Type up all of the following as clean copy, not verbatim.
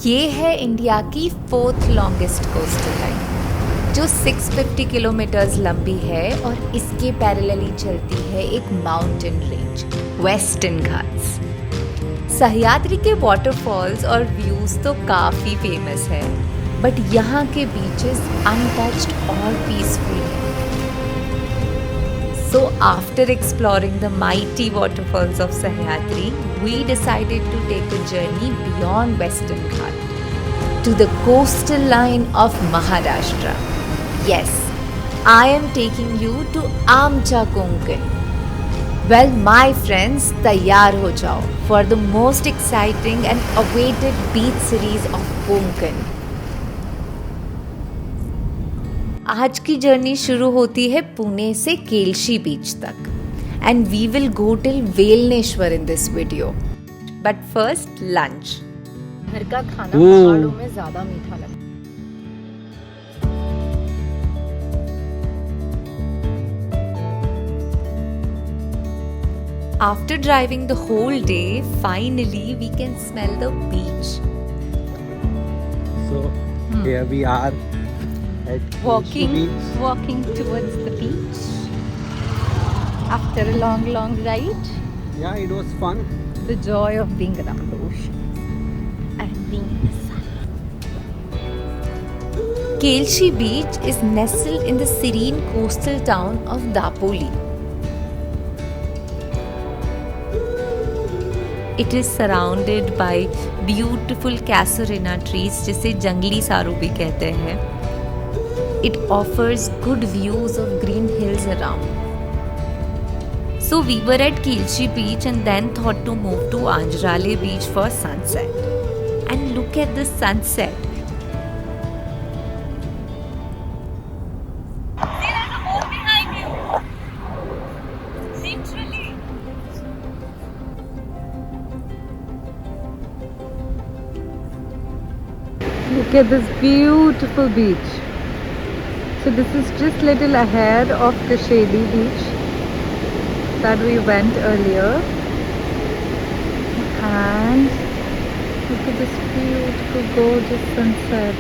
ये है इंडिया की 4th लॉन्गेस्ट कोस्टल लाइन जो 650 किलोमीटर्स लंबी है और इसके पैरेलली चलती है एक mountain range western Ghats. Sahyadri के वाटरफॉल्स और व्यूज तो काफी फेमस है, बट यहाँ के बीचेस अनटच्ड और पीसफुल हैं। So after exploring the mighty waterfalls of Sahyadri, we decided to take a journey beyond Western Ghat to the coastal line of Maharashtra. Yes, I am taking you to Amcha Konkan. Well, my friends, तैयार हो जाओ for the most exciting and awaited beach series of Konkan. आज की journey शुरू होती है पुणे से Kelshi beach तक and we will go till Velneshwar in this video, but first lunch. घर का खाना पहाड़ों में ज्यादा मीठा लगता है। After driving the whole day, finally we can smell the beach. So here we are. Walking towards the beach after a long ride. Yeah, it was fun. The joy of being around the ocean and being in the sun. Kelshi Beach is nestled in the serene coastal town of Dapoli. It is surrounded by beautiful casuarina trees, जिसे जंगली सारू भी कहते हैं. It offers good views of green hills around. So we were at Kelshi Beach and then thought to move to Anjarale Beach for sunset. And look at the sunset. Look at this beautiful beach. So this is just little ahead of the shady beach that we went earlier, and look at this beautiful gorgeous sunset.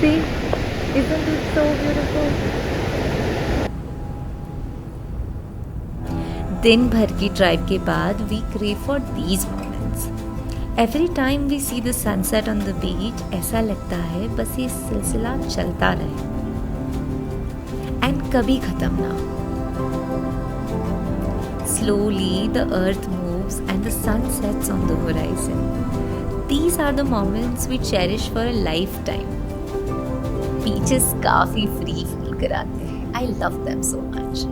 See, isn't it so beautiful? दिन भर की drive के बाद we crave for these moments. Every time we see the sunset on the beach, ऐसा लगता है बस ये सिलसिला चलता रहे and कभी खत्म ना हो. Slowly the earth moves and the sun sets on the horizon. These are the moments we cherish for a lifetime. Beaches काफी free feel कराते हैं. I love them so much.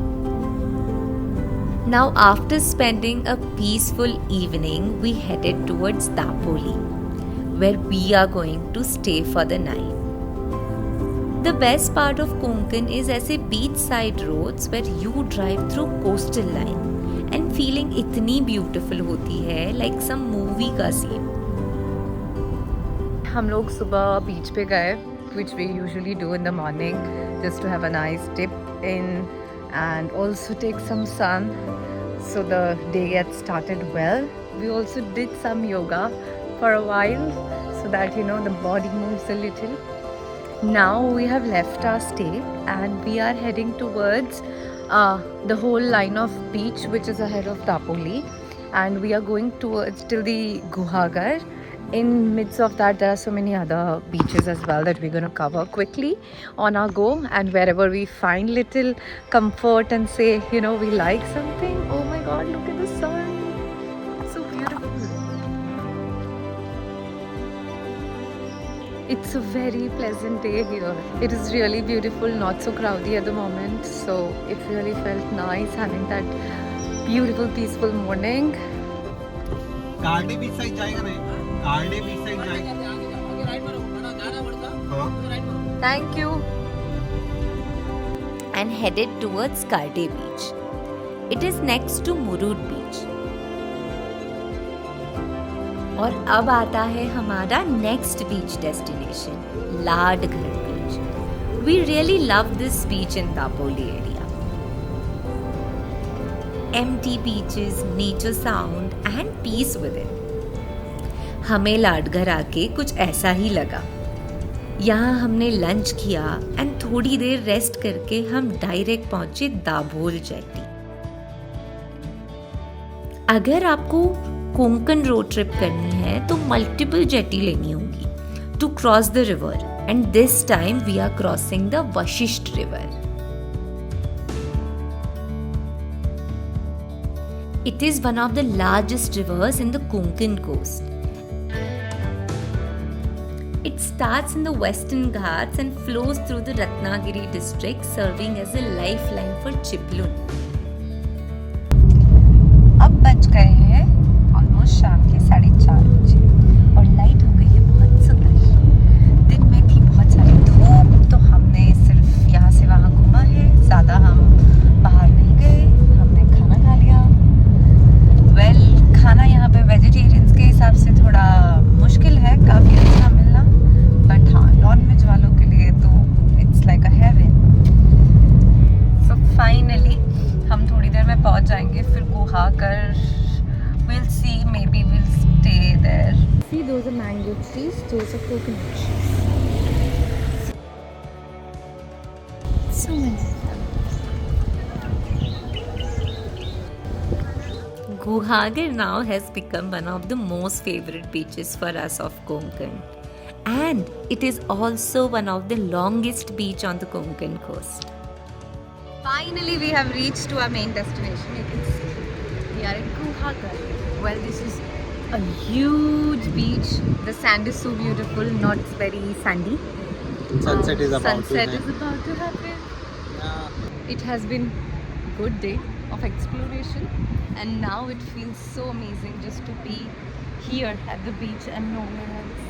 Now, after spending a peaceful evening, we headed towards Dapoli, where we are going to stay for the night. The best part of Konkan is ऐसे beachside roads where you drive through coastal line and feeling इतनी beautiful होती है like some movie का scene. हम लोग सुबह बीच पे गए, which we usually do in the morning, just to have a nice dip in and also take some sun, so the day gets started well. We also did some yoga for a while so that the body moves a little. Now we have left our stay and we are heading towards the whole line of beach which is ahead of Dapoli, and we are going towards till the Guhagar. In midst of that there are so many other beaches as well that we're going to cover quickly on our go, and wherever we find little comfort and say we like something. Oh my god, look at the sun, so beautiful. It's a very pleasant day here. It is really beautiful, not so crowded at the moment, so it really felt nice having that beautiful peaceful morning. कार्डे beach side जाएगा नहीं? कार्डे beach side जाएगा? Thank you. And headed towards Karde Beach. It is next to Murud Beach. और अब आता है हमारा next beach destination, Ladghar Beach. We really love this beach in Dapoli area. Empty beaches, nature sound and peace within. हमें लाडघर आके कुछ ऐसा ही लगा. यहाँ हमने लंच किया एंड थोड़ी देर रेस्ट करके हम डायरेक्ट पहुंचे दाभोल जेटी. अगर आपको कोंकण रोड ट्रिप करनी है तो मल्टीपल जेटी लेनी होगी to cross the river, and this time we are crossing the Vashishti river. It is one of the largest rivers in the Konkan coast. It starts in the Western Ghats and flows through the Ratnagiri district, serving as a lifeline for Chiplun. अब बज गए हैं almost शाम के 4:30 बजे और light हो गई है बहुत सुंदर. दिन में थी बहुत सारी धूप, तो हमने सिर्फ यहाँ से वहाँ घूमा है, ज़्यादा हम बाहर नहीं गए. हमने खाना खा लिया. खाना यहाँ पे वेजिटेरियंस के हिसाब से थोड़ा मुश्किल है काफ़ी अच्छा मिलना, बट हाँ नॉन वेज वालों के लिए तो it's like a heaven. So finally हम थोड़ी देर में पहुँच जाएंगे, फिर Guhagar. Will see, maybe will stay there. See those are mango trees, those are coconut trees. So much. Guhagar now has become one of the most favorite beaches for us of Konkan, and it is also one of the longest beach on the Konkan coast. Finally, we have reached to our main destination. You can see we are in Guhagar. Well, this is a huge beach. The sand is so beautiful, not very sandy. Sunset is about Sunset is about to happen. Yeah. It has been good day of exploration, and now it feels so amazing just to be here at the beach and nowhere else.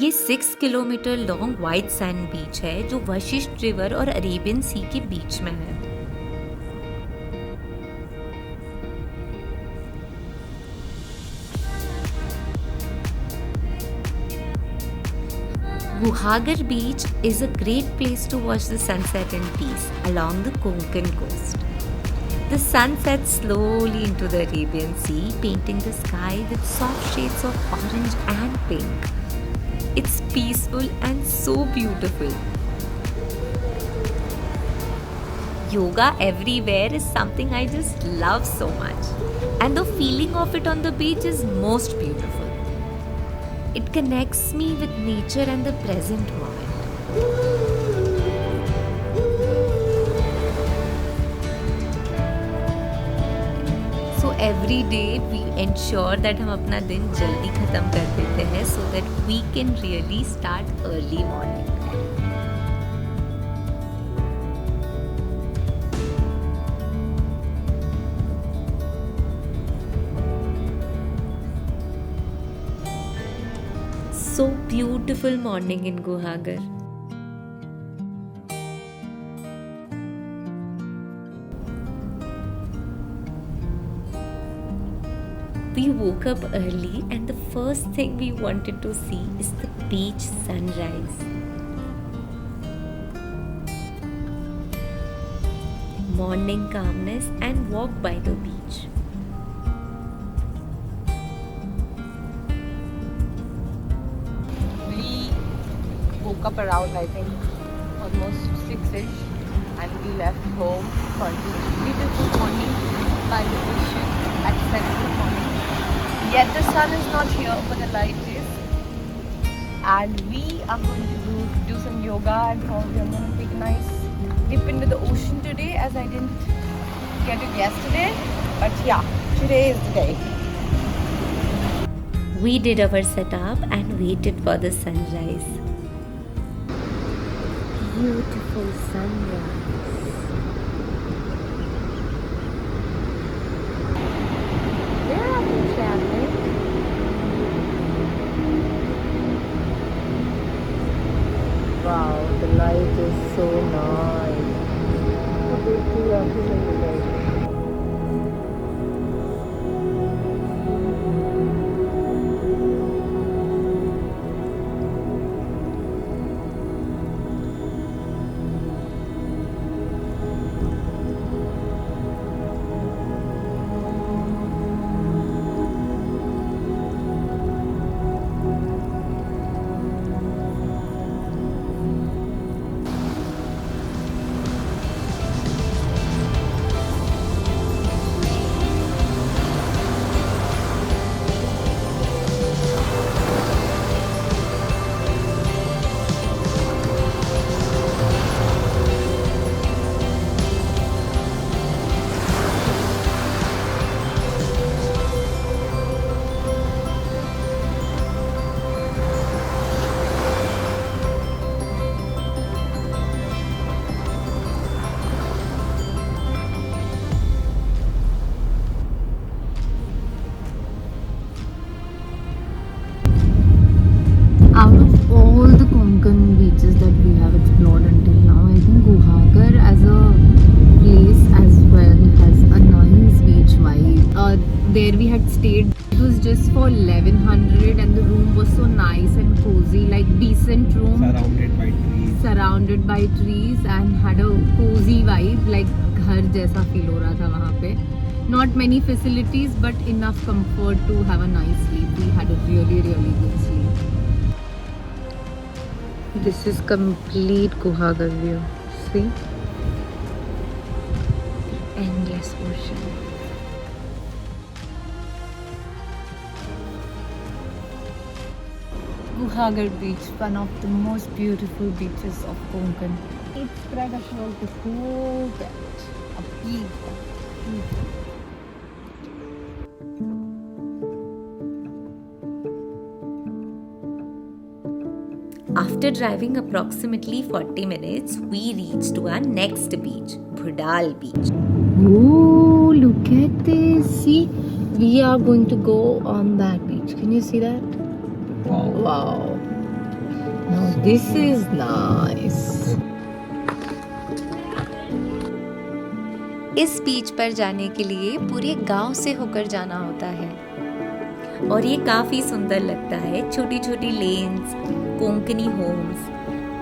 ये 6 kilometre long white sand beach है जो Vashishtha river और Arabian सी के बीच में है. Guhagar Beach is a great place to watch the sunset in peace along the Konkan coast. The sun sets slowly into the Arabian Sea, painting the sky with soft shades of orange and pink. It's peaceful and so beautiful. Yoga everywhere is something I just love so much, and the feeling of it on the beach is most beautiful. It connects me with nature and the present moment. So every day we ensure that हम अपना दिन जल्दी खत्म कर देते हैं so that we can really start early morning. So beautiful morning in Guhagar. We woke up early and the first thing we wanted to see is the beach sunrise. Morning calmness and walk by the beach. Woke up around, I think, almost 6ish, and we left home for the beautiful morning by the ocean at 7 in the morning. Yet the sun is not here, but the light is. And we are going to do some yoga, and probably I'm going to take a nice dip into the ocean today, as I didn't get it yesterday. But yeah, today is the day. We did our setup and waited for the sunrise. Beautiful sunrise. Where are we traveling? Wow, the light is so nice. How beautiful are these in the light? there we had stayed. It was just for 1100 and the room was so nice and cozy, like decent room surrounded by trees and had a cozy vibe, like घर जैसा feel हो रहा था वहाँ पे. Not many facilities but enough comfort to have a nice sleep. We had a really good sleep. This is complete Guhagar view. See? Endless ocean. Guhagar beach, one of the most beautiful beaches of Konkan. It's spread across the whole belt. A big belt. After driving approximately 40 minutes, we reached to our next beach, Bhudal Beach. Oh, look at this. See, we are going to go on that beach. Can you see that? Wow. Now this is nice. इस बीच पर जाने के लिए पूरे गांव से होकर जाना होता है और ये काफी सुंदर लगता है. छोटी छोटी lens, Konkani homes,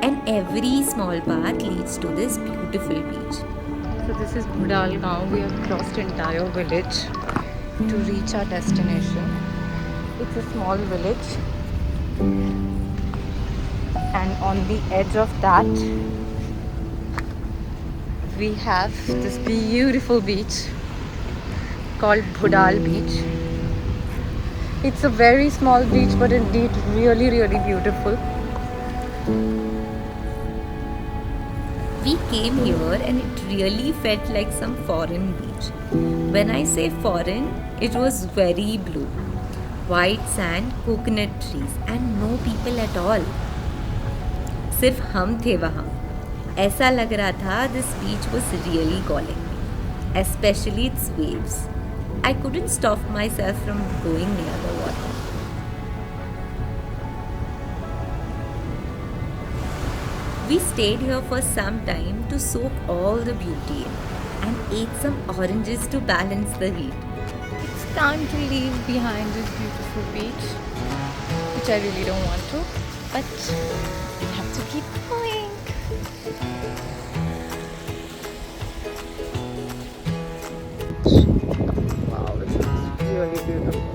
and every small path leads to this beautiful beach. So this is Bhudal Gaon. We have crossed entire village to reach our destination. It's a small village, and on the edge of that we have this beautiful beach called Bhudal Beach. It's a very small beach but indeed really beautiful. We came here and it really felt like some foreign beach. When I say foreign, it was very blue. White sand, coconut trees and no people at all. सिर्फ हम थे वहाँ. ऐसा लग रहा था this beach was really calling me, especially its waves. I couldn't stop myself from going near the water. We stayed here for some time to soak all the beauty in and ate some oranges to balance the heat. It's time to leave behind this beautiful beach, which I really don't want to, but we have to keep going. Wow, this is really beautiful.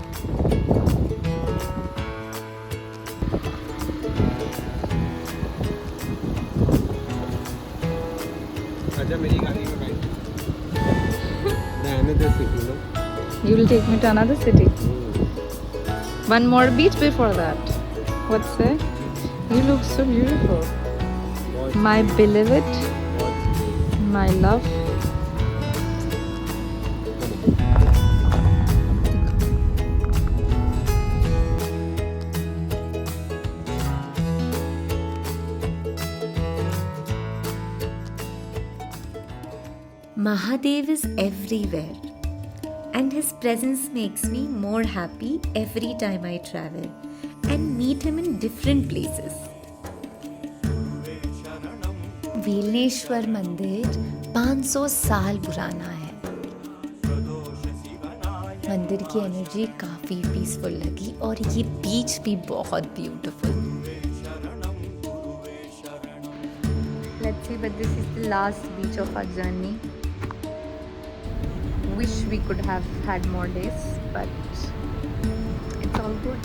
अच्छा मेरी गाड़ी में बैठ another city, no? You will take me to another city. One more beach before that. What's it? You look so beautiful. My beloved, my love. Mahadev is everywhere, and his presence makes me more happy every time I travel and meet him in different places. वीलनेश्वर मंदिर 500 साल पुराना है. मंदिर की energy काफ़ी peaceful लगी और ये बीच भी बहुत beautiful. Let's see, but this is the last beach of our journey. Wish we could have had more days, but it's all good.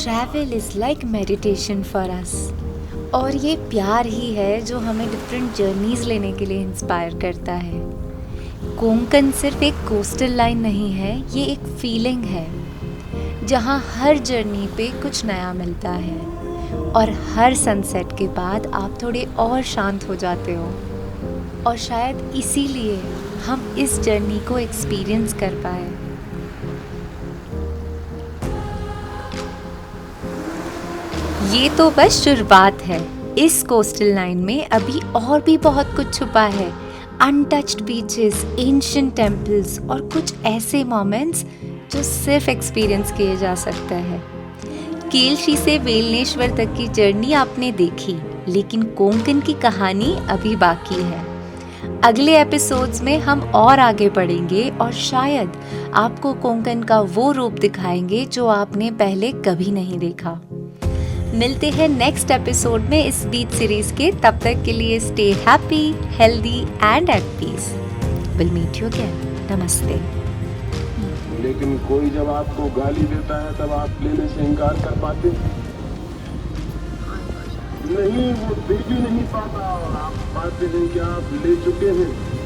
Travel is like meditation for us. और ये प्यार ही है जो हमें डिफरेंट जर्नीज लेने के लिए inspire करता है. कोंकण सिर्फ एक कोस्टल लाइन नहीं है, ये एक फीलिंग है जहाँ हर जर्नी पे कुछ नया मिलता है और हर सनसेट के बाद आप थोड़े और शांत हो जाते हो. और शायद इसीलिए हम इस जर्नी को एक्सपीरियंस कर पाए. ये तो बस शुरुआत है. इस कोस्टल लाइन में अभी और भी बहुत कुछ छुपा है. अनटच्ड बीचेस, एंशिएंट टेम्पल्स और कुछ ऐसे मोमेंट्स जो सिर्फ एक्सपीरियंस किए जा सकते हैं। केलशी से वेलनेश्वर तक की जर्नी आपने देखी, लेकिन कोंकण की कहानी अभी बाकी है। अगले एपिसोड्स में हम और आगे बढ़ेंगे और शायद आपको कोंकण का वो रूप दिखाएंगे जो आपने पहले कभी नहीं देखा। मिलते हैं नेक्स्ट एपिसोड में इस बीच सीरीज के। तब तक के लिए stay happy, healthy and at peace. Will meet you again. नमस्ते। लेकिन कोई जब आपको गाली देता है तब आप लेने से इनकार कर पाते हैं? नहीं, वो दे भी नहीं पाता और आप पाते हैं कि आप ले चुके हैं।